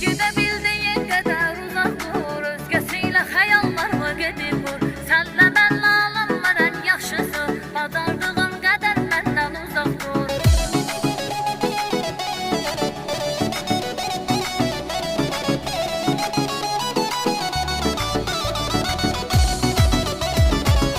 Getgide bildiğin kadar uzak dur, özgesiyle hayallarımı gedib vur. Senle benle alınmır en yaxşısı, bacardığın kadar benden uzak dur.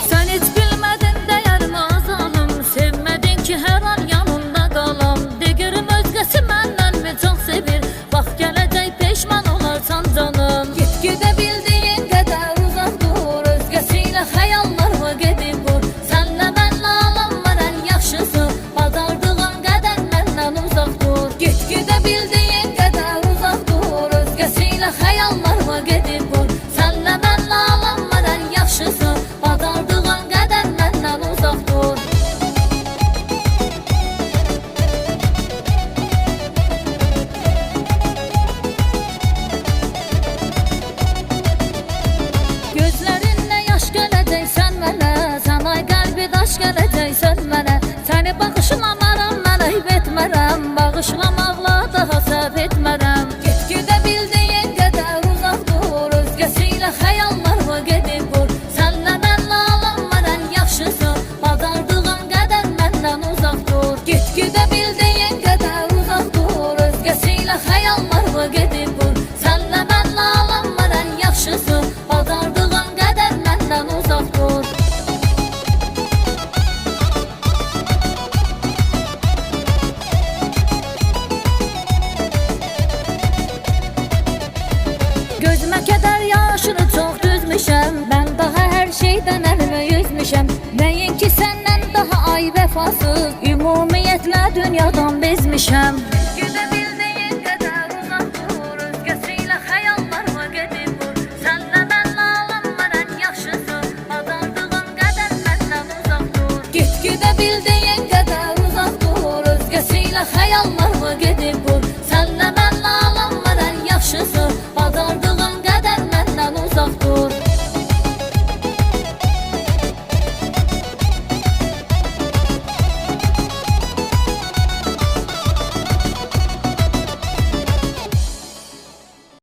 Sen hiç bilmedin değerimi azalım, sevmedin ki her an yanımda kalam. Digirim özgesi menden mi çok sevir, bak gelecek peşman olarsan canım. Gitgide bildiğin kadar uzak dur, özgesiyle hayallarımı gedib vur. Senle benle alanlar en yaxşısı, bacardığın kadar benden uzak dur. Gitgide bildiğin kadar uzak dur, özgesiyle hayallarımı gedib vur. Senle benle alanlar en yaxşısı, bacardığın kadar benden uzak dur. Gözlerinle yaş geleceksen mənə, sana kalbi daş geleceksen mənə. Seni bağışlamaram mən ayıp etmərəm, bağışlamaqla daha səhv etmərəm. Gitgide bildiğin kadar uzak dur, özgesiyle hayallarımı gedib vur. Senle benle alanlar en yaxşısı, bacardığın kadar benden uzak dur. Gitgide bildiğin kadar uzak dur, özgesiyle hayallarımı gedib vur. Senle benle alanlar en yaxşısı, bacardığın kadar benden uzak dur. Gözüme keder yaşını çok düzmüşem, ben daha her şeyden elimi yüzmüşem. Neyinki senden daha ay vefasız, ümumiyetle dünyadan bezmişem.